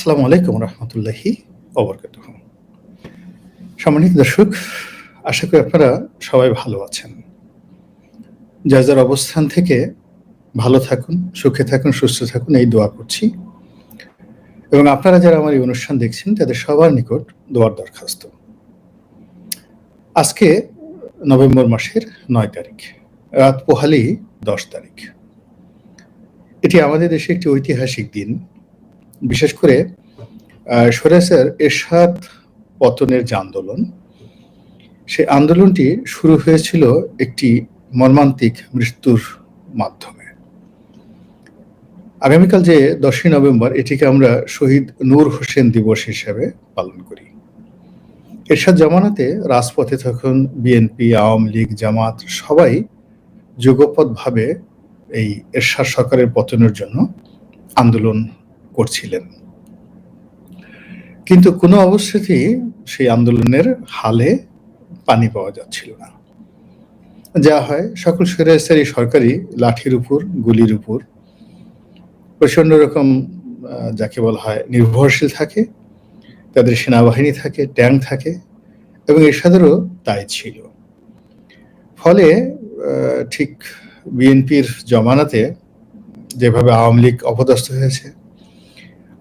আসসালামু আলাইকুম রহমতুল্লাহি ওবরকাতুহ। সম্মানিত দর্শক, আশা করি আপনারা সবাই ভালো আছেন। যার যার অবস্থান থেকে ভালো থাকুন, সুখে থাকুন, সুস্থ থাকুন, এই দোয়া করছি। এবং আপনারা যারা আমার এই অনুষ্ঠান দেখছেন তাদের সবার নিকট দোয়ার দরখাস্ত। আজকে নভেম্বর মাসের ৯ তারিখ, রাত পোহালি ১০ তারিখ। এটি আমাদের দেশে একটি ঐতিহাসিক দিন। বিশেষ করে স্বৈরাচার এরশাদ পতনের যে আন্দোলন, সেই আন্দোলনটি শুরু হয়েছিল একটি মর্মান্তিক মৃত্যুর মাধ্যমে। আগামীকাল যে ১০ই নভেম্বর, এটিকে আমরা শহীদ নূর হোসেন দিবস হিসেবে পালন করি। এরশাদ জামানাতে রাজপথে তখন বিএনপি, আওয়ামী লীগ, জামাত সবাই যুগপৎভাবে এই এরশাদ সরকারের পতনের জন্য আন্দোলন করছিলেন। কিন্তু কোনো অবস্থাতেই সেই আন্দোলনের হালে পানি পাওয়া যাচ্ছিল না। যা হয়, সকল স্বৈরাচারী সরকারি লাঠির উপর, গুলির উপর প্রচন্ড রকম যাকে বলা হয় নির্ভরশীল থাকে। তাদের সেনাবাহিনী থাকে, ট্যাঙ্ক থাকে, এবং এরশাদেরও তাই ছিল। ফলে ঠিক বিএনপির জমানাতে যেভাবে আওয়ামী লীগ অপদস্থ হয়েছে,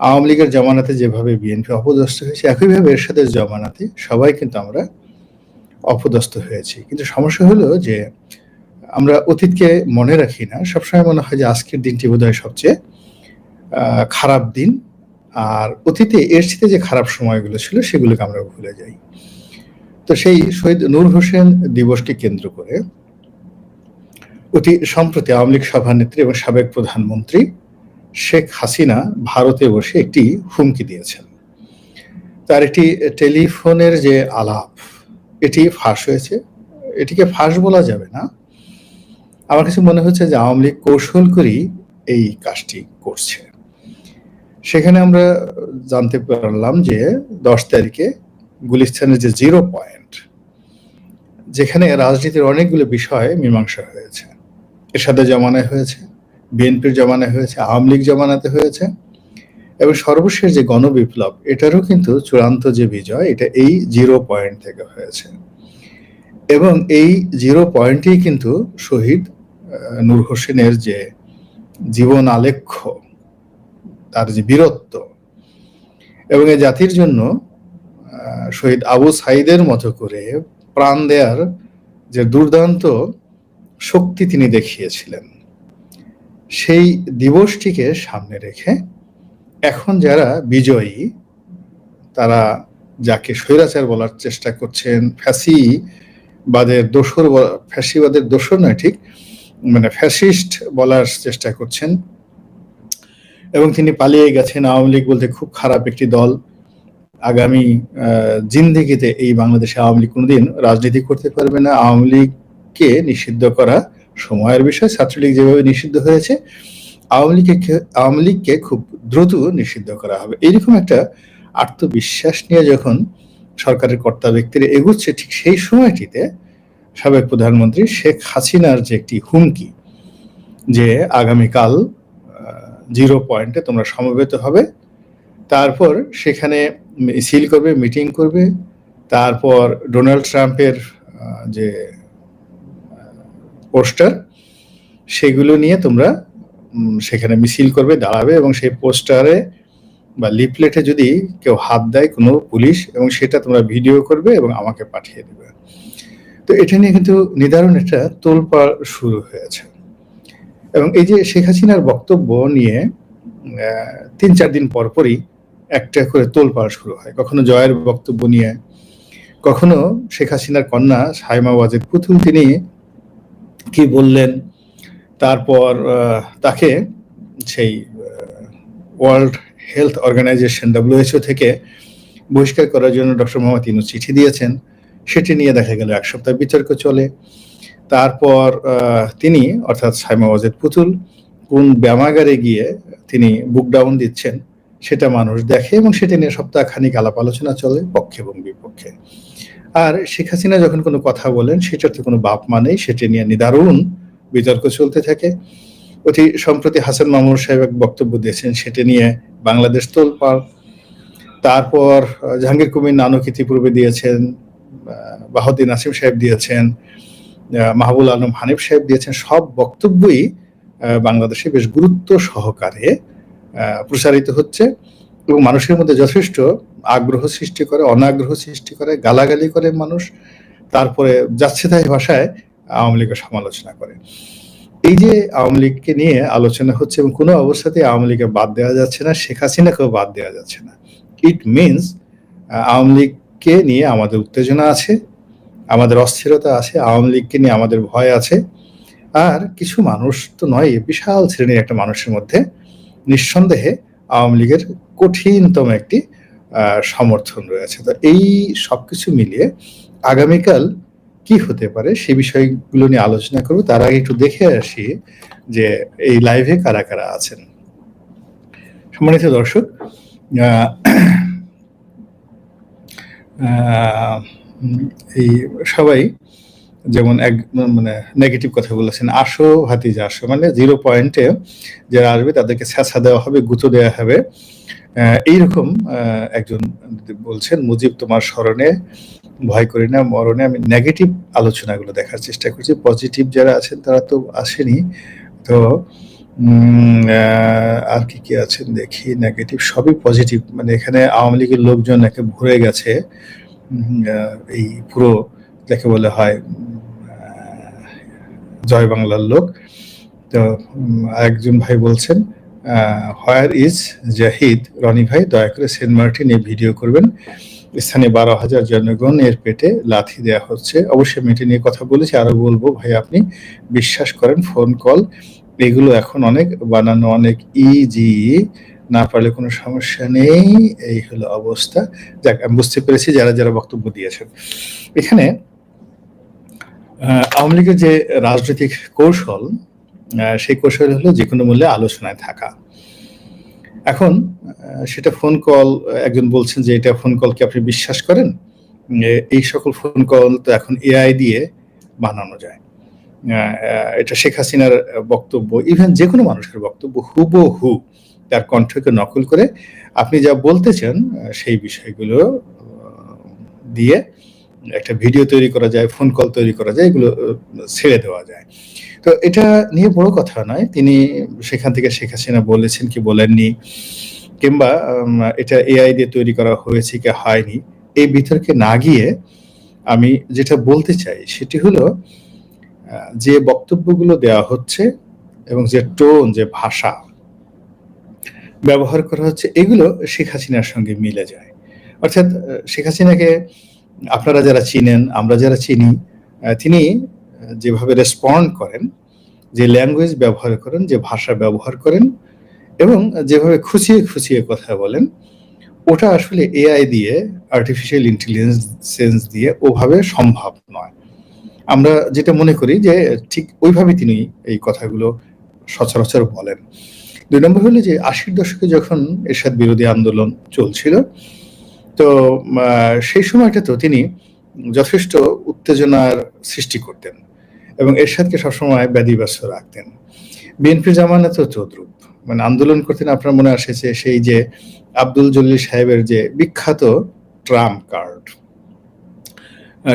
আওয়ামী লীগের জমানাতে যেভাবে বিএনপি অপদস্থ হয়েছে, একইভাবে এরশাদের জমানাতে সবাই কিন্তু আমরা অপদস্থ হয়েছি। কিন্তু সমস্যা হলো যে আমরা অতীতকে মনে রাখি না। সবসময় মনে হয় যে আজকের দিনটি বোধহয় সবচেয়ে খারাপ দিন, আর অতীতে এর সাথে যে খারাপ সময়গুলো ছিল সেগুলোকে আমরা ভুলে যাই। তো সেই শহীদ নূর হোসেন দিবসকে কেন্দ্র করে অতি সম্প্রতি আওয়ামী লীগ সভানেত্রী এবং সাবেক প্রধানমন্ত্রী শেখ হাসিনা ভারতে বসে একটি হুমকি দিয়েছেন। তার একটি টেলিফোনের যে আলাপ, এটি ফাঁস হয়েছে। এটিকে ফাঁস বলা যাবে না। আমার কাছে মনে হচ্ছে যে আওয়ামী লীগ কৌশল করেই এই কাজটি করছে। সেখানে আমরা জানতে পারলাম যে ১০ তারিখে গুলিস্তানের যে 0 পয়েন্ট, যেখানে রাজনীতির অনেকগুলো বিষয় মীমাংসা হয়েছে, এরশাদের জমানায় হয়েছে, বিএনপির জমানায় হয়েছে, আওয়ামী লীগ জমানাতে হয়েছে, এবং সর্বশেষ যে গণবিপ্লব, এটারও কিন্তু চূড়ান্ত যে বিজয়, এটা এই 0 পয়েন্ট থেকে হয়েছে। এবং এই 0 পয়েন্টেই কিন্তু শহীদ নূর হোসেনের যে জীবন আলেখ্য, তার যে বীরত্ব, এবং এই জাতির জন্য শহীদ আবু সাইদের মতো করে প্রাণ দেয়ার যে দুর্দান্ত শক্তি তিনি দেখিয়েছিলেন, সেই দিবসটিকে সামনে রেখে এখন যারা বিজয়ী, তারা যাকে স্বৈরাচার বলার চেষ্টা করছেন, ফ্যাসিবাদের দোসর নয়, ঠিক মানে ফ্যাসিস্ট বলার চেষ্টা করছেন, এবং তিনি পালিয়ে গেছেন। আওয়ামী লীগ বলতে খুব খারাপ একটি দল, আগামী জিন্দেগিতে এই বাংলাদেশে আওয়ামী লীগ কোনোদিন রাজনীতি করতে পারবে না, আওয়ামী লীগকে নিষিদ্ধ করা সময়ের বিষয়, ছাত্রলীগ যেভাবে নিষিদ্ধ হয়েছে, আওয়ামী লীগকে খুব দ্রুত নিষিদ্ধ করা হবে। এইরকম একটা আত্মবিশ্বাস নিয়ে যখন সরকারের কর্তা ব্যক্তিরা এগুচ্ছে, ঠিক সেই সময়টিতে সাবেক প্রধানমন্ত্রী শেখ হাসিনার যে একটি হুমকি, যে আগামীকাল 0 পয়েন্টে তোমরা সমবেত হবে, তারপর সেখানে মিছিল করবে, মিটিং করবে, তারপর ডোনাল্ড ট্রাম্পের যে পোস্টার, সেগুলো নিয়ে তোমরা সেখানে মিছিল করবে, দাঁড়াবে, এবং সেই পোস্টারে বা লিফলেটে যদি কেউ হাত দেয় কোনো পুলিশ, এবং সেটা তোমরা ভিডিও করবে এবং আমাকে পাঠিয়ে দেবে। তো এটা নিয়ে কিন্তু নিদারুণ একটা তোলপাড় শুরু হয়েছে। এবং এই যে শেখ হাসিনার বক্তব্য নিয়ে ৩-৪ দিন পরপরই একটা করে তোলপাড় শুরু হয়। কখনো জয়ের বক্তব্য নিয়ে, কখনো শেখ হাসিনার কন্যা সাইমা ওয়াজেদ পুতুল তিনি কি বললেন, তারপর তাকে সেই ওয়ার্ল্ড হেলথ অর্গানাইজেশন WHO থেকে বহিষ্কার করার জন্য ডক্টর মোহাম্মদ ইউনূস চিঠি দিয়েছেন, সেটি নিয়ে দেখা গেল 1 সপ্তাহ বিতর্ক চলে। তারপর তিনি অর্থাৎ সাইমা ওয়াজেদ পুতুল কোন ব্যায়ামাগারে গিয়ে তিনি বুক ডাউন দিচ্ছেন, সেটা মানুষ দেখে, এবং সেটা নিয়ে সপ্তাহখানিক আলাপ আলোচনা চলে পক্ষে এবং বিপক্ষে। আর শেখ হাসিনা যখন কোনো কথা বলেন, সেটার তো কোনো বাপ মানেই, সেটা নিয়ে নিদারুণ বিতর্ক চলতে থাকে। অতি সম্প্রতি হাসান মামুনুর সাহেব এক বক্তব্য দিয়েছেন, সেটা নিয়ে বাংলাদেশ তোলপাড়। তারপর জাহাঙ্গীর কবির নানক ইতিপূর্বে দিয়েছেন, বাহাউদ্দিন নাসিম সাহেব দিয়েছেন, মাহবুব আলম হানিফ সাহেব দিয়েছেন। সব বক্তব্যই বাংলাদেশে বেশ গুরুত্ব সহকারে প্রচারিত হচ্ছে এবং মানুষের মধ্যে যথেষ্ট আগ্রহ সৃষ্টি করে, অনাগ্রহ সৃষ্টি করে, গালাগালি করে মানুষ, তারপরে যাচ্ছে তাই ভাষায় আওয়ামী লীগের সমালোচনা করে। এই যে আওয়ামী লীগকে নিয়ে আলোচনা হচ্ছে এবং কোনো অবস্থাতেই আওয়ামী লীগকে বাদ দেওয়া যাচ্ছে না, শেখ হাসিনাকেও বাদ দেওয়া যাচ্ছে না। ইট মিনস আওয়ামী লীগকে নিয়ে আমাদের উত্তেজনা আছে, আমাদের অস্থিরতা আছে, আওয়ামী লীগকে নিয়ে আমাদের ভয় আছে। আর কিছু মানুষ তো নয়, বিশাল শ্রেণীর একটা মানুষের মধ্যে নিঃসন্দেহে আওয়ামী লীগের কঠিনতম একটি সমর্থন রয়েছে। তো এই সবকিছু মিলিয়ে আগামীকাল কি হতে পারে সে বিষয়গুলো নিয়ে আলোচনা করব। তার আগে একটু দেখে আসি যে এই লাইভে কারা কারা আছেন। সম্মানিত দর্শক, এই সবাই যেমন এক মানে নেগেটিভ কথা বলেছেন, আসো ভাতিজা আসো, মানে 0 পয়েন্টে যারা আসবে তাদেরকে ছ্যাঁচা দেওয়া হবে, গুঁতো দেওয়া হবে, এইরকম একজন বলছেন। মুজিব তোমার স্মরণে ভয় করি না মরণে। আমি নেগেটিভ আলোচনাগুলো দেখার চেষ্টা করছি, পজিটিভ যারা আছেন তারা তো আসেনি। তো আর কি কি আছেন দেখি, নেগেটিভ সবই পজিটিভ। মানে এখানে আওয়ামী লীগের লোকজন একে ভরে গেছে, এই পুরো যাকে বলে হয় জয় বাংলার লোক। তো একজন ভাই বলছেন, হোয়ার ইজ জাহিদ? রনি ভাই দয়া করে সেন্ট মার্টিন এই ভিডিও করবেন, স্থানীয় 12,000 জনগণ এর পেটে লাথি দেওয়া হচ্ছে। অবশ্যই আমি এটা নিয়ে কথা বলেছি, আরো বলবো। ভাই আপনি বিশ্বাস করেন ফোন কল এগুলো এখন অনেক বানানো, অনেক ইজি, না পারলে কোনো সমস্যা নেই, এই হলো অবস্থা। যাক, আমি বুঝতে পেরেছি যারা যারা বক্তব্য দিয়েছেন। এখানে আওয়ামী লীগের যে রাজনৈতিক কৌশল, সেই কৌশল হলো যে কোনো মূল্যে আলোচনায় থাকা। এখন সেটা ফোন কল, একজন বলছেন যে এটা ফোন কল কি আপনি বিশ্বাস করেন? এই সকল ফোন কল তো এখন এআই দিয়ে বানানো যায়। এটা শেখ হাসিনার বক্তব্য, ইভেন যে কোনো মানুষের বক্তব্য হুবহু তার কণ্ঠকে নকল করে আপনি যা বলতে চান সেই বিষয়গুলো দিয়ে একটা ভিডিও তৈরি করা যায়, ফোন কল তৈরি করা যায়, এগুলো ছেড়ে দেওয়া যায়। তো এটা নিয়ে বড় কথা নয় তিনি সেখান থেকে শেখ হাসিনা বলেছেন কি বলেননি, কিংবা এটা এআই দিয়ে তৈরি করা হয়েছে কি হয়নি, এই বিতর্কে না গিয়ে আমি যেটা বলতে চাই সেটি হলো যে বক্তব্যগুলো দেওয়া হচ্ছে এবং যে টোন, যে ভাষা ব্যবহার করা হচ্ছে, এগুলো শেখ হাসিনার সঙ্গে মিলে যায়। অর্থাৎ শেখ হাসিনাকে আপনারা যারা চিনেন, আমরা যারা চিনি, তিনি যেভাবে রেসপন্ড করেন, যে ল্যাঙ্গুয়েজ ব্যবহার করেন, যে ভাষা ব্যবহার করেন এবং যেভাবে খুঁচিয়ে খুঁচিয়ে কথা বলেন, ওটা আসলে এআই দিয়ে, আর্টিফিশিয়াল ইন্টেলিজেন্স দিয়ে ওভাবে সম্ভব নয়। আমরা যেটা মনে করি যে ঠিক ওইভাবে তিনি এই কথাগুলো সচরাচর বলেন। 2 নম্বর হলো যে 80-র দশকে যখন এরশাদ বিরোধী আন্দোলন চলছিল, তো সেই সময়টাতেও তিনি যথেষ্ট উত্তেজনার সৃষ্টি করতেন এবং এরশাদকে সবসময় ব্যতিব্যস্ত রাখতেন। বিএনপি জামানাতেও তদ্রূপ, মানে আন্দোলন করতেন। আপনার মনে আসেছে সেই যে আব্দুল জলিল সাহেবের যে বিখ্যাত ট্রাম্প কার্ড,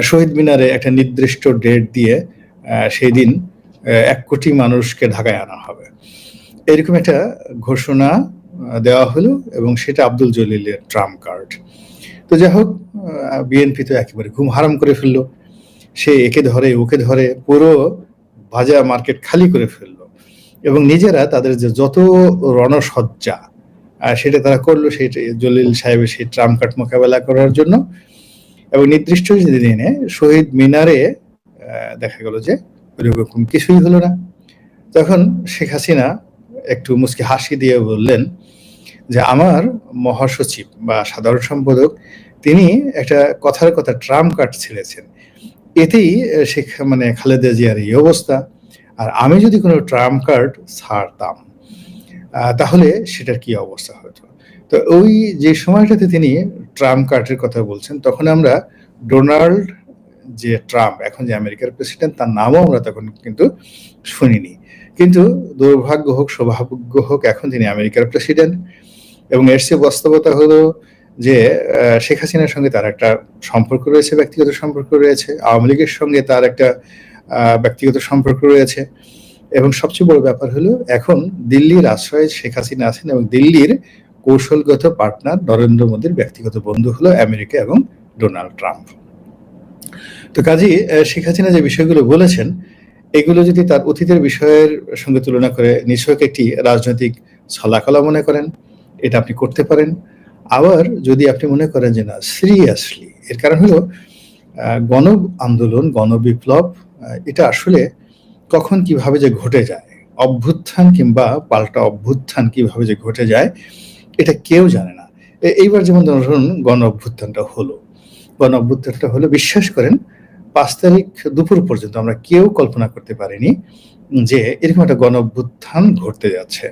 শহীদ মিনারে একটা নির্দিষ্ট ডেট দিয়ে সেই দিন 1 কোটি মানুষকে ঢাকায় আনা হবে, এরকম একটা ঘোষণা দেওয়া হলো এবং সেটা আব্দুল জলিলের ট্রাম্প কার্ড। তো যাই হোক, বিএনপি তো একেবারে ঘুম হারাম করে ফেললো, সে একে ধরে ওকে ধরে পুরো ভাজা মার্কেট খালি করে ফেললো এবং নিজেরা তাদের যে যত রণসজ্জা সেটা তারা করলো সেই জলিল সাহেবের সেই ট্রাম্প কার্ড মোকাবেলা করার জন্য। এবং নির্দিষ্ট দিনে শহীদ মিনারে দেখা গেল যে ওইরকম কিছুই হলো না। তখন শেখ হাসিনা একটু মুচকি হাসি দিয়ে বললেন যে আমার মহাসচিব বা সাধারণ সম্পাদক তিনি একটা কথার কথা ট্রাম্প কার্ড ছেড়েছেন, এতেই শেখ মানে খালেদা জিয়ার এই অবস্থা। আর আমি যদি কোনো ট্রাম্প কার্ড ছাড়তাম তাহলে সেটার কি অবস্থা হতো। তো ওই যে সময়টাতে তিনি ট্রাম্প কার্ডের কথা বলছেন, তখন আমরা ডোনাল্ড যে ট্রাম্প এখন যে আমেরিকার প্রেসিডেন্ট তার নামও আমরা তখন কিন্তু শুনিনি। কিন্তু দুর্ভাগ্য হোক সৌভাগ্য হোক এখন তিনি আমেরিকার প্রেসিডেন্ট এবং এর চেয়ে বাস্তবতা হলো যে শেখ হাসিনার সঙ্গে তার একটা সম্পর্ক রয়েছে, ব্যক্তিগত সম্পর্ক রয়েছে। আওয়ামী লীগের সঙ্গে তার একটা ব্যক্তিগত সম্পর্ক রয়েছে এবং সবচেয়ে বড় ব্যাপার হলো এখন দিল্লির আশ্রয়ে শেখ হাসিনা আছেন এবং দিল্লির কৌশলগত পার্টনার নরেন্দ্র মোদীর ব্যক্তিগত বন্ধু হলো আমেরিকা এবং ডোনাল্ড ট্রাম্প। তো কাজেই শেখ হাসিনা যে বিষয়গুলো বলেছেন এগুলো যদি তার অতীতের বিষয়ের সঙ্গে তুলনা করে নিছক একটি রাজনৈতিক ছলাকলা মনে করেন, এটা আপনি করতে পারেন। আবার যদি আপনি মনে করেন যে না সিরিয়াসলি, এর কারণ হলো গণ আন্দোলন, গণবিপ্লব এটা আসলে কখন কিভাবে যে ঘটে যায়, অভ্যুত্থান কিংবা পাল্টা অভ্যুত্থান কিভাবে যে ঘটে যায় এটা কেউ জানে না। এইবার যেমন ধরুন গণ অভ্যুত্থানটা হলো বিশ্বাস করেন ৫ তারিখ দুপুর পর্যন্ত আমরা কেউ কল্পনা করতে পারিনি যে এরকম একটা গণ অভ্যুত্থান ঘটতে যাচ্ছে।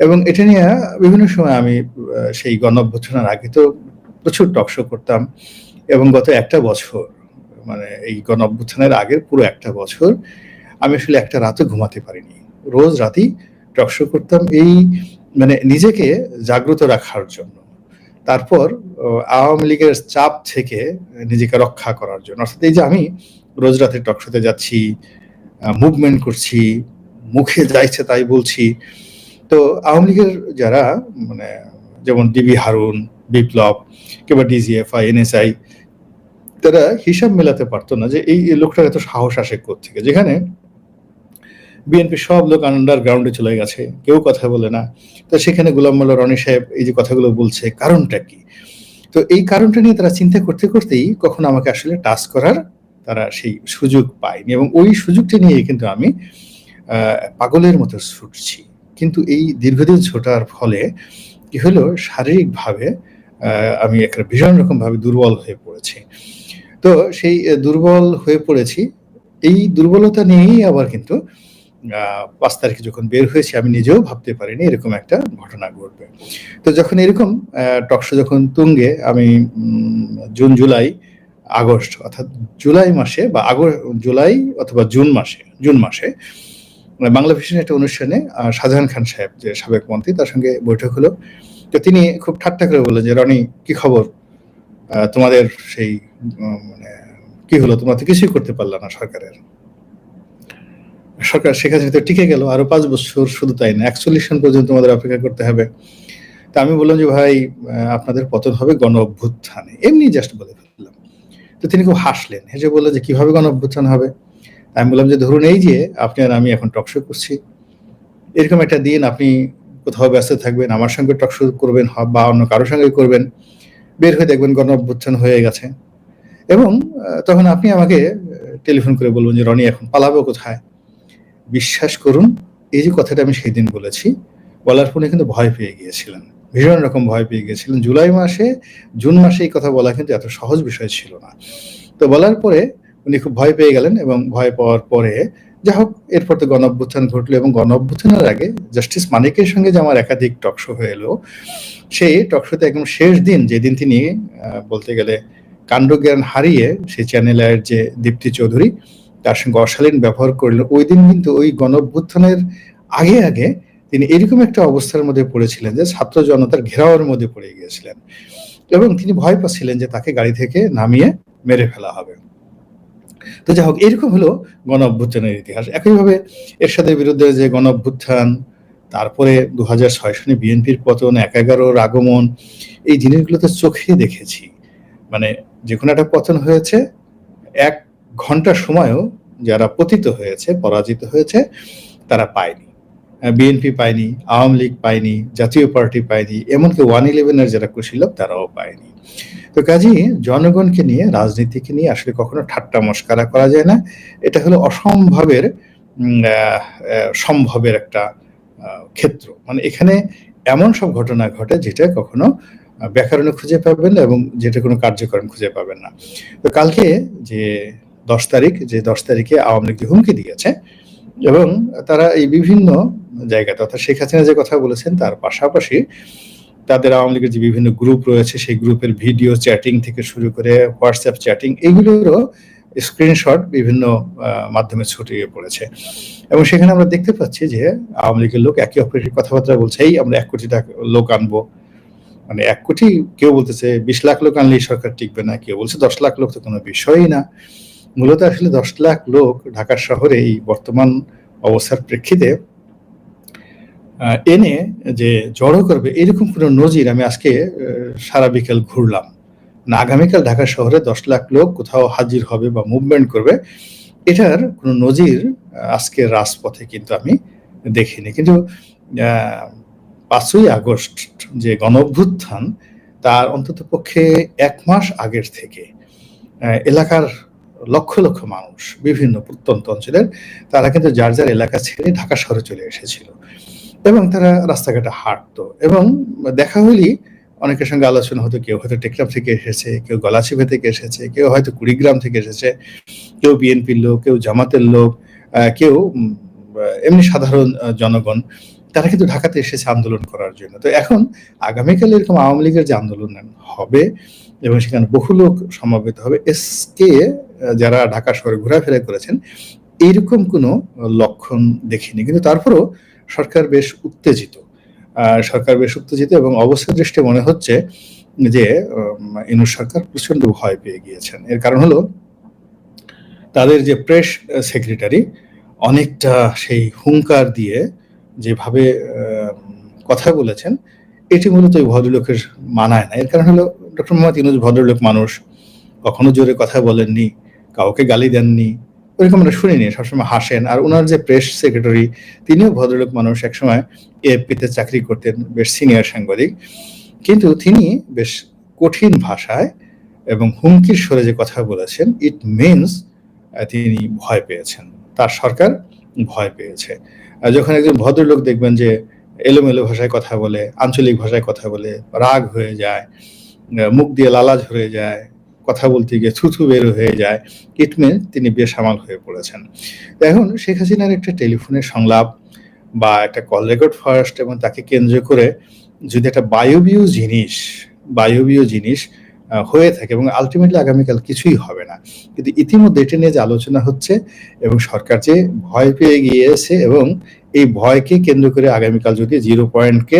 এবং এটা নিয়ে বিভিন্ন সময় আমি সেই গণ অভ্যুত্থানের আগে তো প্রচুর টক শো করতাম এবং গত একটা বছর মানে এই গণ অভ্যুত্থানের আগের পুরো একটা বছর আমি আসলে একটা রাতও ঘুমাতে পারিনি। রোজ রাতেই টক শো করতাম এই মানে নিজেকে জাগ্রত রাখার জন্য। তারপর আওয়ামী লীগের চাপ থেকে নিজেকে রক্ষা করার জন্য। অর্থাৎ এই যে আমি রোজ রাতে টক শোতে যাচ্ছি, মুভমেন্ট করছি, মুখে যা ইচ্ছে তাই বলছি। তো আওয়ামী লীগের যারা মানে যেমন ডিবি হারুন, বিপ্লব কিংবা ডিজিএফআই, এনএসআই তারা হিসাব মেলাতে পারতো না যে এই লোকটার এত সাহস আসে কোত্থেকে, যেখানে বিএনপি সব লোক আন্ডারগ্রাউন্ডে চলে গেছে, কেউ কথা বলে না। তো সেখানে গোলাম মোল্লা রনি সাহেব এই যে কথাগুলো বলছে কারণটা কি? তো এই কারণটা নিয়ে তারা চিন্তা করতে করতেই কখনো আমাকে আসলে টাচ করার তারা সেই সুযোগ পায়নি এবং ওই সুযোগটা নিয়ে কিন্তু আমি পাগলের মতো ছুটছি। কিন্তু এই দীর্ঘদিন ছোটার ফলে কি হলো শারীরিকভাবে আমি একটা ভীষণ রকমভাবে দুর্বল হয়ে পড়েছি। তো সেই দুর্বল হয়ে পড়েছি, এই দুর্বলতা নিয়েই আবার কিন্তু ৫ তারিখে যখন বের হয়েছি আমি নিজেও ভাবতে পারিনি এরকম একটা ঘটনা ঘটবে। তো যখন এরকম টকশো যখন তুঙ্গে আমি জুন, জুলাই, আগস্ট অর্থাৎ জুলাই মাসে বা জুলাই অথবা জুন মাসে বাংলা ভিশনের একটা অনুষ্ঠানে শাহজাহান খান সাহেব যে সাবেক মন্ত্রী তার সঙ্গে বৈঠক হলো। তো তিনি খুব ঠাট্টা করে বললেন যে রনি কি খবর, তোমাদের সেই মানে কি হলো, তোমরা তো কিছুই করতে পারলা না, সরকার শেখ হাসিনা তো টিকে গেল আরো 5 বছর, শুধু তাই না 41 সন পর্যন্ত তোমাদের অপেক্ষা করতে হবে। তা আমি বললাম যে ভাই আপনাদের পতন হবে গণ অভ্যুত্থানে, এমনি জাস্ট বলে ফেললাম। তো তিনি খুব হাসলেন, হেসে বললেন যে কিভাবে গণ অভ্যুত্থান হবে? আমি বললাম যে ধরুন এই যে আপনি আর আমি এখন টকশো করছি, এরকম একটা দিন আপনি কোথাও ব্যস্ত থাকবেন, আমার সঙ্গে টকশো করবেন বা অন্য কারোর সঙ্গে করবেন, বের হয়ে দেখবেন গণ অভ্যুত্থান হয়ে গেছে এবং তখন আপনি আমাকে টেলিফোন করে বলবেন যে রনি এখন পালাবো কোথায়? বিশ্বাস করুন এই যে কথাটা আমি সেই দিন বলেছি, বলার পরে কিন্তু ভয় পেয়ে গিয়েছিলেন, ভীষণ রকম ভয় পেয়ে গিয়েছিলেন। জুন মাসে এই কথা বলা কিন্তু এত সহজ বিষয় ছিল না। তো বলার পরে উনি খুব ভয় পেয়ে গেলেন এবং ভয় পাওয়ার পরে যাই হোক এরপর তো গণ অভ্যুত্থান ঘটলো এবং গণ অভ্যুত্থানের আগে জাস্টিস মানিকের সঙ্গে যে আমার একাধিক টকশো হয়ে এলো, সেই টকশোতে একদম শেষ দিন যেদিন তিনি বলতে গেলে কাণ্ডজ্ঞান হারিয়ে সেই চ্যানেলের যে দীপ্তি চৌধুরী তার সঙ্গে অশালীন ব্যবহার করলেন, ওই দিন কিন্তু ওই গণ অভ্যুত্থানের আগে তিনি এরকম একটা অবস্থার মধ্যে পড়েছিলেন যে ছাত্র জনতার ঘেরাওয়ের মধ্যে পড়ে গিয়েছিলেন এবং তিনি ভয় পাচ্ছিলেন যে তাকে গাড়ি থেকে নামিয়ে মেরে ফেলা হবে। তো যাই হোক এরকম হলো গণ অভ্যুত্থানের ইতিহাস। একইভাবে এরশাদের বিরুদ্ধে যে গণ অভ্যুত্থান, তারপরে 2006 সনে বিএনপির পতন, ১১-র আগমন, এই জিনিসগুলো তো চোখে দেখেছি। মানে যে কোনো একটা পতন হয়েছে, 1 ঘন্টা সময়ও যারা পতিত হয়েছে, পরাজিত হয়েছে তারা পায়নি। বিএনপি পায়নি, আওয়ামী লীগ পায়নি, জাতীয় পার্টি পায়নি, এমনকি 111-এর যারা কুশীলব তারাও পায়নি। তো কাজেই জনগণকে নিয়ে, রাজনীতিকে নিয়ে আসলে কখনো ঠাট্টা মশকরা করা যায় না। এটা হলো অসম্ভবের সম্ভবের একটা ক্ষেত্র। মানে এখানে এমন সব ঘটনা ঘটে যেটা কখনো ব্যাকরণে খুঁজে পাবেন না এবং যেটা কোনো কার্যকরণ খুঁজে পাবেন না। তো কালকে যে 10 তারিখে আওয়ামী লীগ হুমকি দিয়েছে এবং তারা এই বিভিন্ন জায়গাতে অর্থাৎ শেখ হাসিনা যে কথা বলেছেন তার পাশাপাশি তাদের আওয়ামী লীগের যে বিভিন্ন গ্রুপ রয়েছে সেই গ্রুপের ভিডিও চ্যাটিং থেকে শুরু করে হোয়াটসঅ্যাপ চ্যাটিং এগুলোরও স্ক্রিনশট বিভিন্ন মাধ্যমে ছড়িয়ে পড়েছে এবং সেখানে আমরা দেখতে পাচ্ছি যে আওয়ামী লীগের লোক একে অপরের কথাবার্তা বলছে, এই আমরা 1 কোটি লোক আনবো, মানে ১ কোটি, কেউ বলতেছে ২০ লাখ লোক আনলেই সরকার টিকবে না, কেউ বলছে ১০ লাখ লোক তো কোনো বিষয়ই না। মূলত আসলে ১০ লাখ লোক ঢাকা শহরে এই বর্তমান অবস্থার প্রেক্ষিতে এনে যে জড়ো করবে এরকম কোনো নজির আমি আজকে সারা বিকেল ঘুরলাম না। আগামীকাল ঢাকা শহরে ১০ লাখ লোক কোথাও হাজির হবে বা মুভমেন্ট করবে, এটার কোনো নজির আজকের রাজপথে কিন্তু আমি দেখিনি। কিন্তু ৫ই আগস্ট যে গণঅভ্যুত্থান, তার অন্ততপক্ষে ১ মাস আগের থেকে এলাকার লক্ষ লক্ষ মানুষ বিভিন্ন প্রত্যন্ত অঞ্চলের, তারা কিন্তু যার যার এলাকা ছেড়ে ঢাকা শহরে চলে এসেছিল এবং তারা রাস্তাঘাটে হাঁটতো এবং দেখা হলেই অনেকের সঙ্গে আলোচনা হতো। কেউ হয়তো টেকনাফ থেকে এসেছে, কেউ গলাচিপা থেকে এসেছে, কেউ হয়তো কুড়িগ্রাম থেকে এসেছে, কেউ বিএনপির লোক, কেউ জামাতের লোক, কেউ এমনি সাধারণ জনগণ, তারা কিন্তু ঢাকাতে এসেছে আন্দোলন করার জন্য। তো এখন আগামীকাল এরকম আওয়ামী লীগের যে আন্দোলন হবে এবং সেখানে বহু লোক সমবেত হবে, এসকে যারা ঢাকা শহরে ঘোরাফেরা করেছেন এইরকম কোনো লক্ষণ দেখিনি। কিন্তু তারপরও সরকার বেশ উত্তেজিত। এবং অবস্থার দৃষ্টি মনে হচ্ছে যে ইউনূস সরকার প্রচন্ড ভয় পেয়ে গিয়েছেন। এর কারণ হলো তাদের যে প্রেস সেক্রেটারি অনেকটা সেই হুঙ্কার দিয়ে যেভাবে কথা বলেছেন, এটি মূলত ওই ভদ্রলোকের মানায় না। এর কারণ হলো ডক্টর মোহাম্মদ ইউনূস ভদ্রলোক মানুষ, কখনো জোরে কথা বলেননি, কাউকে গালি দেননি, ওরকম আমরা শুনিনি, সবসময় হাসেন। আর ওনার যে প্রেস সেক্রেটারি তিনিও ভদ্রলোক মানুষ, একসময় এএফপিতে চাকরি করতেন, বেশ সিনিয়র সাংবাদিক, কিন্তু তিনি বেশ কঠিন ভাষায় এবং হুমকির স্বরে যে কথা বলেছেন, ইট মিনস তিনি ভয় পেয়েছেন, তার সরকার ভয় পেয়েছে। যখন একজন ভদ্রলোক দেখবেন যে এলোমেলো ভাষায় কথা বলে, আঞ্চলিক ভাষায় কথা বলে, রাগ হয়ে যায়, মুখ দিয়ে লালা ঝরে যায়, কথা বলতে গিয়ে থুথু বের হয়ে যায়, ইট মিনস তিনি বেসামাল হয়ে পড়েছেন। এখন শেখ হাসিনার একটা টেলিফোনের সংলাপ বা একটা কল রেকর্ড ফার্স্ট এবং তাকে কেন্দ্র করে যদি একটা বায়বীয় জিনিস হয়ে থাকে এবং আলটিমেটলি আগামীকাল কিছুই হবে না, কিন্তু ইতিমধ্যে এটা নিয়ে যে আলোচনা হচ্ছে এবং সরকার যে ভয় পেয়ে গিয়েছে এবং এই ভয়কে কেন্দ্র করে আগামীকাল যদি 0 পয়েন্টকে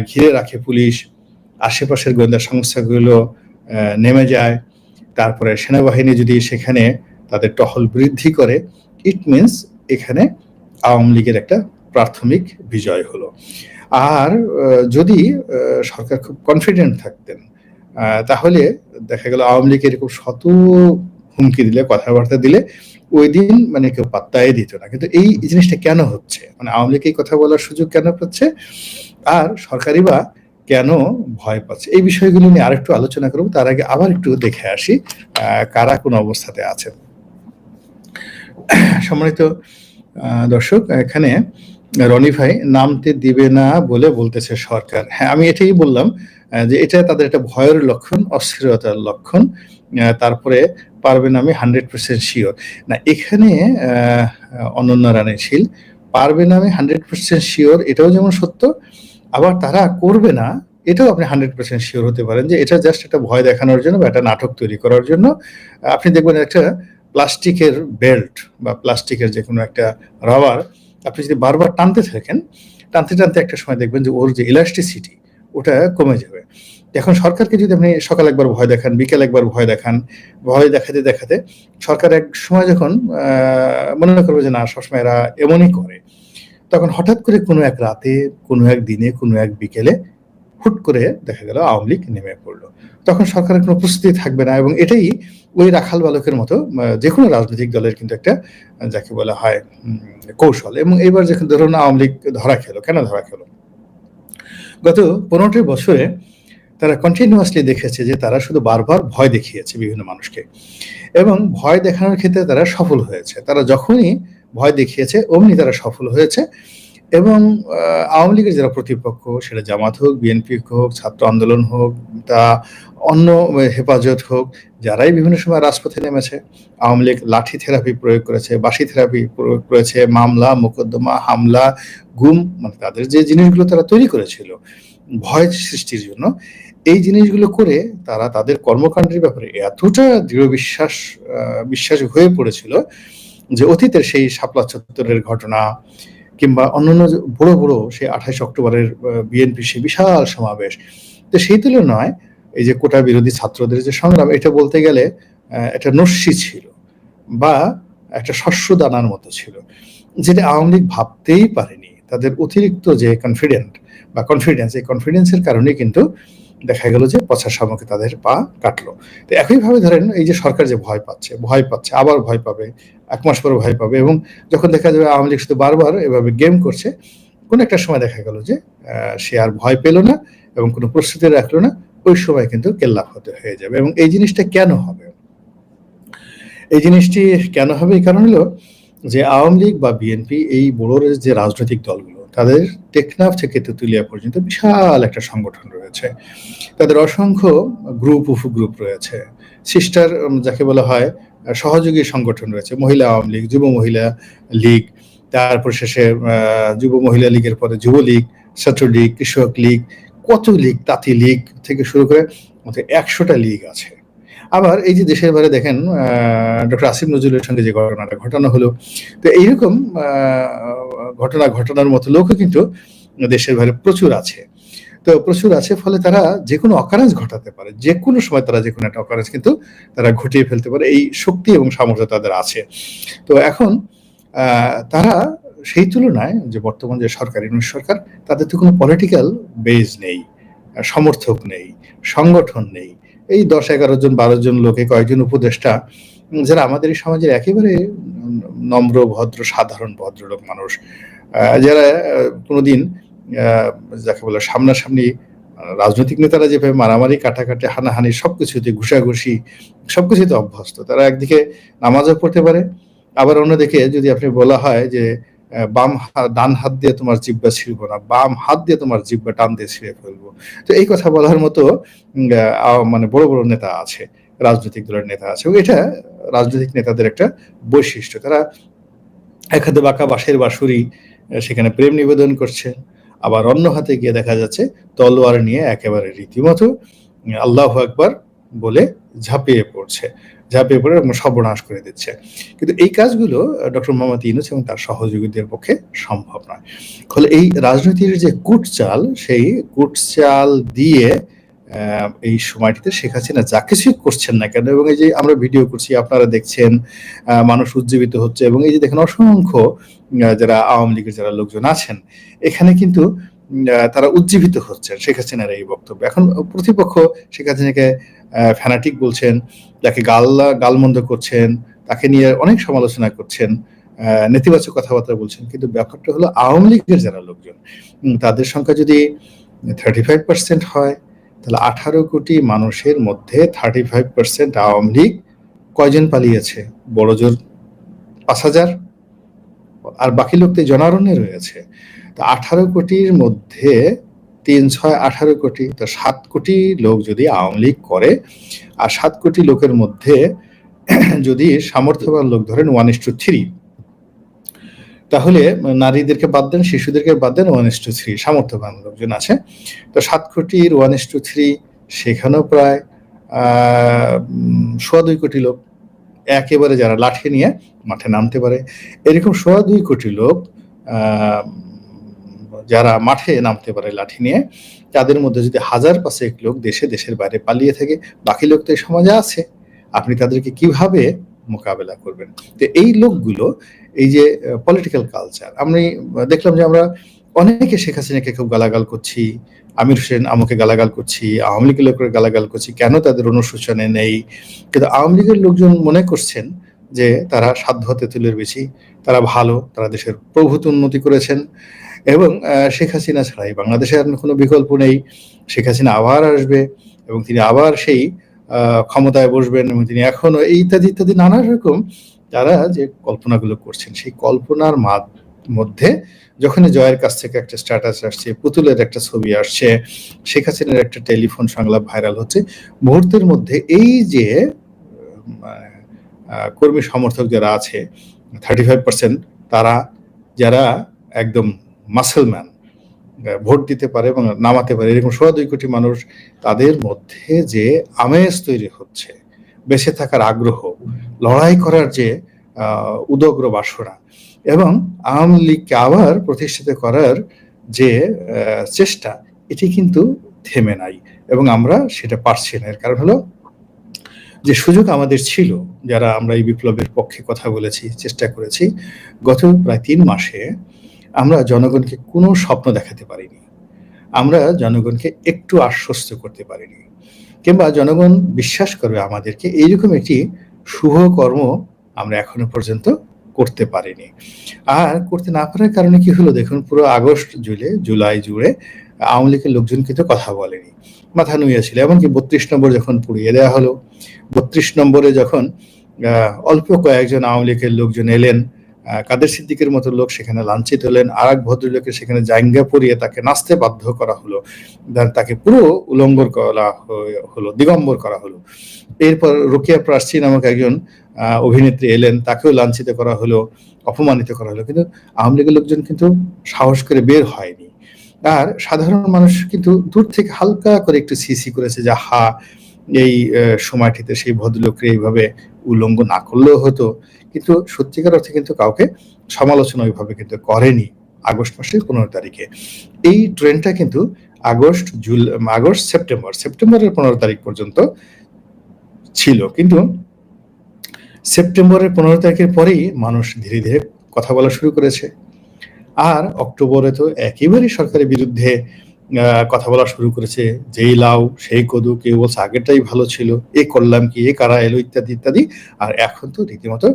ঘিরে রাখে পুলিশ, আশেপাশের গোয়েন্দা সংস্থাগুলো নেমে যায়, তারপরে সেনাবাহিনী যদি সেখানে তাদের টহল বৃদ্ধি করে, ইট মিনস এখানে আওয়ামী লীগের একটা প্রাথমিক বিজয় হলো। আর যদি সরকার খুব কনফিডেন্ট থাকতেন, তাহলে দেখা গেল আওয়ামী লীগ এরকম শত হুমকি দিলে, কথাবার্তা দিলে ওই দিন মানে কেউ পাত্তাই দিত না। কিন্তু এই জিনিসটা কেন হচ্ছে, মানে আওয়ামী লীগ এই কথা বলার সুযোগ কেন পাচ্ছে আর সরকারি বা কেন ভয় পাচ্ছে, এই বিষয়গুলো নিয়ে আরেকটু আলোচনা করব। তার আগে আবার একটু দেখে আসি কারা কোন অবস্থাতে আছেন। সম্মানিত দর্শক, এখানে রনি ভাই নামতে দিবে না বলে বলতেছে সরকার। হ্যাঁ, আমি এটাই বললাম যে এটা তাদের একটা ভয়ের লক্ষণ, অস্থিরতার লক্ষণ। তারপরে পারবেন আমি 100% শিওর না, এখানে অনন্য রানী শীল পারবেন আমি 100% শিওর, এটাও যেমন সত্য, আবার তারা করবে না এটাও আপনি 100% শিওর হতে পারেন যে এটা জাস্ট একটা ভয় দেখানোর জন্য বা একটা নাটক তৈরি করার জন্য। আপনি দেখবেন একটা প্লাস্টিকের বেল্ট বা প্লাস্টিকের যে কোনো একটা রাবার আপনি যদি বারবার টানতে থাকেন, টানতে টানতে একটা সময় দেখবেন যে ওর যে ইলাস্টিসিটি ওটা কমে যাবে। এখন সরকারকে যদি আপনি সকাল একবার ভয় দেখান, বিকেল একবার ভয় দেখান, ভয় দেখাতে দেখাতে সরকার এক সময় যখন মনে করবে যে না সবসময় এরা এমনই করে, তখন হঠাৎ করে কোনো এক রাতে, কোনো এক দিনে, কোনো এক বিকেলে হুট করে দেখা গেল আওয়ামী লীগ নেমে পড়লো। তখন সরকারের কোনো প্রস্তুতি থাকবে না এবং এটাই ওই রাখাল বালকের মতো যে কোনো রাজনৈতিক দলের কিন্তু একটা যাকে বলা হয় কৌশল। এবং এবার যখন ধরুন আওয়ামী লীগ ধরা খেলো, কেন ধরা খেলো? গত 15টি বছরে তারা কন্টিনিউয়াসলি দেখেছে যে তারা শুধু বারবার ভয় দেখিয়েছে বিভিন্ন মানুষকে এবং ভয় দেখানোর ক্ষেত্রে তারা সফল হয়েছে। তারা যখনই ভয় দেখিয়েছে অমনি তারা সফল হয়েছে এবং আওয়ামী লীগের যারা প্রতিপক্ষ, সেটা জামাত হোক, বিএনপি হোক, ছাত্র আন্দোলন হোক, তা অন্য হেফাজত হোক, যারাই বিভিন্ন সময় রাজপথে নেমেছে, আওয়ামী লীগ লাঠি থেরাপি প্রয়োগ করেছে, বাঁশি থেরাপি প্রয়োগ করেছে, মামলা, মোকদ্দমা, হামলা, গুম, মানে তাদের যে জিনিসগুলো তারা তৈরি করেছিল ভয় সৃষ্টির জন্য, এই জিনিসগুলো করে তারা তাদের কর্মকাণ্ডের ব্যাপারে এতটা দৃঢ় বিশ্বাস হয়ে পড়েছিল যে অতীতের সেই শাপলা চত্বরের ঘটনা কিংবা অন্যান্য বড় বড় সেই 28 অক্টোবরের বিএনপি সেই বিশাল সমাবেশ, তো সেই তুলনায় এই যে কোটা বিরোধী ছাত্রদের যে সংগ্রাম, এটা বলতে গেলে একটা নস্যি ছিল বা একটা শস্য দানার মতো ছিল, যেটা আওয়ামী লীগ ভাবতেই পারেনি। তাদের অতিরিক্ত যে কনফিডেন্স, এই কনফিডেন্সের কারণে কিন্তু দেখা গেল যে পচার শামুকে তাদের পা কাটলো। তো একইভাবে ধরেন এই যে সরকার যে ভয় পাচ্ছে, আবার ভয় পাবে, 1 মাস পরে ভয় পাবে, এবং যখন দেখা যাবে আওয়ামী লীগ শুধু বারবার এভাবে গেম করছে, কোন একটা সময় দেখা গেল যে সে আর ভয় পেল না এবং কোনো প্রস্তুতি রাখলো না, ওই সময় কিন্তু কেল্লাফতে হয়ে যাবে। এবং এই জিনিসটা কেন হবে? এই জিনিসটি কেন হবে? এই কারণ হলো যে আওয়ামী লীগ বা বিএনপি, এই বড় যে রাজনৈতিক দলগুলো, তাদের টেকনাফ থেকে তেঁতুলিয়া পর্যন্ত বিশাল একটা সংগঠন রয়েছে। তাদের অসংখ্য উপগ্রুপ রয়েছে, সিস্টার যাকে বলা হয় সহযোগী সংগঠন রয়েছে, মহিলা আওয়ামী লীগ, যুব মহিলা লীগ, তারপর শেষে যুব মহিলা লীগের পরে যুবলীগ, ছাত্রলীগ, কৃষক লীগ, কত লীগ, তাঁতি লীগ থেকে শুরু করে 100টা লীগ আছে। আবার এই যে দেশের বাইরে দেখেন ডক্টর আসিফ নজরুলের সঙ্গে যে ঘটনাটা ঘটানো হলো, তো এইরকম ঘটনার মতো লোকও কিন্তু দেশের বাইরে প্রচুর আছে। তো প্রচুর আছে, ফলে তারা যে কোনো অকারেন্স ঘটাতে পারে, যে কোনো সময় তারা যে কোনো একটা অকারেন্স কিন্তু তারা ঘটিয়ে ফেলতে পারে, এই শক্তি এবং সামর্থ্য তাদের আছে। তো এখন তারা সেই তুলনায় যে বর্তমান যে সরকার, ইউনিট সরকার, তাদের তো কোনো পলিটিক্যাল বেজ নেই, সমর্থক নেই, সংগঠন নেই। এই 10-11 জন 12 জন লোকে, কয়েকজন উপদেষ্টা, যারা আমাদের এই সমাজের একেবারে নম্র, ভদ্র, সাধারণ ভদ্রলোক মানুষ, যারা কোনোদিন যাকে বলে সামনাসামনি রাজনৈতিক নেতারা যেভাবে মারামারি, কাটাকাটি, হানাহানি, সবকিছুতে ঘুষাঘুষি, সবকিছুতে অভ্যস্ত। তারা একদিকে নামাজও পড়তে পারে, আবার অন্যদিকে যদি আপনি বলা হয় যে ডান হাত দিয়ে তোমার জিহ্বা ছিঁড়বো না, বাম হাত দিয়ে তোমার জিহ্বা টান দিয়ে ছিঁড়ে ফেলবো, তো এই কথা বলার মতো মানে বড় বড় নেতা আছে, রাজনৈতিক দলের নেতা আছে। এটা রাজনৈতিক নেতাদের একটা বৈশিষ্ট্য। তারা এক হাতে বাঁকা বাঁশের বাঁশুরি, সেখানে প্রেম নিবেদন করছে, আবার অন্য হাতে গিয়ে দেখা যাচ্ছে তলোয়ার নিয়ে একেবারে রীতিমতো আল্লাহু আকবার বলে ঝাঁপিয়ে পড়ে সর্বনাশ করে দিচ্ছে। কিন্তু এই কাজগুলো ডক্টর মোহাম্মদ ইউনূস এবং তার সহযোগীদের পক্ষে সম্ভব নয়। ফলে এই রাজনীতির যে কূটচাল, সেই কূটচাল দিয়ে এই সময়টিতে শেখ হাসিনা যা কিছুই করছেন না কেন, এবং এই যে আমরা ভিডিও করছি, আপনারা দেখছেন, মানুষ উজ্জীবিত হচ্ছে, এবং এই যে দেখেন অসংখ্য যারা আওয়ামী লীগের যারা লোকজন আছেন এখানে কিন্তু তারা উজ্জীবিত হচ্ছেন শেখ হাসিনার এই বক্তব্য। এখন প্রতিপক্ষ শেখ হাসিনাকে ফ্যানাটিক বলছেন, যাকে গালমন্দ করছেন, তাকে নিয়ে অনেক সমালোচনা করছেন, নেতিবাচক কথাবার্তা বলছেন, কিন্তু ব্যাপারটা হলো আওয়ামী লীগের যারা লোকজন, তাদের সংখ্যা যদি 35% হয়, তাহলে 18 কোটি মানুষের মধ্যে 35% আওয়ামী লীগ কয়জন পালিয়েছে? বড়জোর 5,000, আর বাকি লোক তো জনারণ্যে রয়েছে। তো 18 কোটির মধ্যে 3-6 18 কোটি, তো 7 কোটি লোক যদি আওয়ামী লীগ করে, আর 7 কোটি লোকের মধ্যে যদি সামর্থ্যবান লোক ধরেন 1:3, তাহলে নারীদেরকে বাদ দেন, শিশুদেরকে বাদ দেন, 1:3 সামর্থ্যবান লোকজন আছে। তো 7 কোটির 1:3, সেখানেও প্রায় 2.25 কোটি লোক একেবারে যারা লাঠি নিয়ে মাঠে নামতে পারে। এরকম 2.25 কোটি লোক যারা মাঠে নামতে পারে লাঠি নিয়ে, তাদের মধ্যে যদি 1000-5 লোক দেশের বাইরে পালিয়ে থাকে, বাকি লোক তো এই সমাজে আছে, আপনি তাদেরকে কিভাবে মোকাবেলা করবেন? তো এই লোকগুলো, এই যে পলিটিক্যাল কালচার, আমি দেখলাম যে আমরা অনেকে শেখ হাসিনাকে খুব গালাগাল করছি, আমির হোসেন আমুকে গালাগাল করছি, আওয়ামী লীগের লোকের গালাগাল করছি, কেন তাদের অনুশোচনে নেই? কিন্তু আওয়ামী লীগের লোকজন মনে করছেন যে তারা সাধ্য তেঁতুলের বেশি, তারা ভালো, তারা দেশের প্রভূত উন্নতি করেছেন, এবং শেখ হাসিনা ছাড়াই বাংলাদেশের আর কোনো বিকল্প নেই। শেখ হাসিনা আবার আসবে এবং তিনি আবার সেই ক্ষমতায় বসবেন, এবং তিনি এখনো ইত্যাদি ইত্যাদি নানা রকম তারা যে কল্পনাগুলো করছেন, সেই কল্পনার মধ্যে যখনই জয়ের কাছ থেকে একটা স্ট্যাটাস আসছে, পুতুলের একটা ছবি আসছে, শেখ হাসিনার একটা টেলিফোন সংলাপ ভাইরাল হচ্ছে, মুহূর্তের মধ্যে এই যে কর্মী সমর্থক যারা আছে 35%, তারা যারা একদম মাসলম্যান, ভোট দিতে পারে এবং নামাতে পারে, এরকম 2.25 কোটি মানুষ, তাদের মধ্যে যে আমেজ তৈরি হচ্ছে, বেঁচে থাকার আগ্রহ, লড়াই করার যে উদগ্র বাসনা, এবং আওয়ামী লীগকে আবার প্রতিষ্ঠিত করার যে চেষ্টা, এটি কিন্তু থেমে নাই। এবং আমরা সেটা পারছি না। এর কারণ হলো যে সুযোগ আমাদের ছিল, যারা আমরা এই বিপ্লবের পক্ষে কথা বলেছি, চেষ্টা করেছি, গত প্রায় ৩ মাসে আমরা জনগণকে কোনো স্বপ্ন দেখাতে পারিনি। আমরা জনগণকে একটু আশ্বস্ত করতে পারিনি। কিংবা জনগণ বিশ্বাস করবে আমাদেরকে, এইরকম একটি শুভ কর্ম আমরা এখনো পর্যন্ত করতে পারিনি। আর করতে না পারার কারণে কি হলো দেখুন, পুরো আগস্ট জুলাই জুড়ে আওয়ামী লীগের লোকজন কিন্তু কথা বলেনি। মাথা নুইয়া ছিল। এমনকি ৩২ নম্বর যখন পুড়িয়ে দেওয়া হলো, ৩২ নম্বরে যখন অল্প কয়েকজন আওয়ামী লীগের লোকজন এলেন, কাদের সিদ্দিকের মতো লোক সেখানে লাঞ্ছিত হলেন, আরেক ভদ্রলোকের সেখানে জাইঙ্গা পরিয়ে তাকে নাচতে বাধ্য করা হলো, তাকে পুরো উলঙ্গর করা হলো, দিগম্বর করা হলো। এরপর রোকেয়া প্রার্থী নামক একজন অভিনেত্রী এলেন, তাকেও লাঞ্ছিত করা হলো, অপমানিত করা হলো। কিন্তু আওয়ামী লীগের লোকজন কিন্তু সাহস করে বের হয়নি। আর সাধারণ মানুষ কিন্তু দূর থেকে হালকা করে একটু সিসি করেছে যে হা, এই সময়টিতে সেই ভদ্রলোককে এইভাবে উলঙ্গ না করলেও হতো। কিন্তু সত্যিকার অর্থে কিন্তু কাউকে সমালোচনা ওইভাবে কিন্তু করেনি আগস্ট মাসের ১৫ তারিখে। এই ট্রেন্ডটা কিন্তু সেপ্টেম্বরের ১৫ তারিখ পর্যন্ত ছিল। কিন্তু সেপ্টেম্বরের ১৫ তারিখের পরেই মানুষ ধীরে ধীরে কথা বলা শুরু করেছে। আর অক্টোবরে তো একেবারেই সরকারের বিরুদ্ধে কথা বলা শুরু করেছে। যেই লাউ সেই কদু, কেউ বলছে আগেরটাই ভালো ছিল, এ করলাম কি, এ কারা এলো, ইত্যাদি ইত্যাদি। আর এখন তো রীতিমতো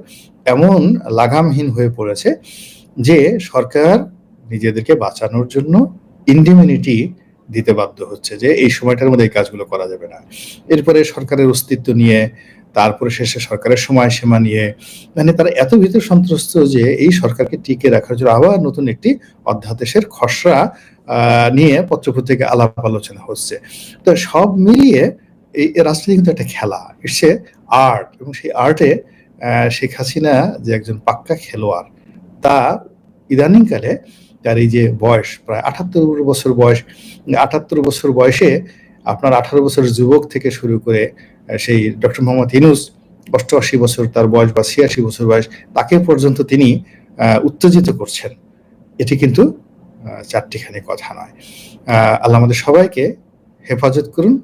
এমন লাগামহীন হয়ে পড়েছে যে সরকার নিজেদেরকে বাঁচানোর জন্য ইন্ডিমিনিটি দিতে বাধ্য হচ্ছে যে এই সময়টার মধ্যে এই কাজগুলো করা যাবে না। এরপরে সরকারের অস্তিত্ব নিয়ে, তারপরে শেষে সরকারের সময়সীমা নিয়ে, মানে তারা এত ভীত সন্ত্রস্ত যে এই সরকারকে টিকে রাখার জন্য আবার নতুন একটি অধ্যাদেশের খসড়া নিয়ে পত্রপত্রিকা আলাপ আলোচনা হচ্ছে। তো সব মিলিয়ে এই রাজনীতি কিন্তু একটা খেলা, ইটস এ আর্ট। এবং সেই আর্টে শেখ হাসিনা যে একজন পাক্কা খেলোয়াড়, তা ইদানিংকালে তার এই যে বয়স প্রায় ৭৮ বছর বয়স, ৭৮ বছর বয়সে আপনার ১৮ বছরের যুবক থেকে শুরু করে সেই ডক্টর মোহাম্মদ ইউনূস ৮৮ বছর তার বয়স বা ৮৬ বছর বয়স, তাকে পর্যন্ত তিনি উত্তেজিত করছেন। এটি কিন্তু চারটিখানি কথা নয়। আল্লাহ আমাদের সবাইকে হেফাজত করুন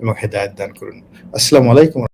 এবং হেদায়েত দান করুন। আসসালামু আলাইকুম।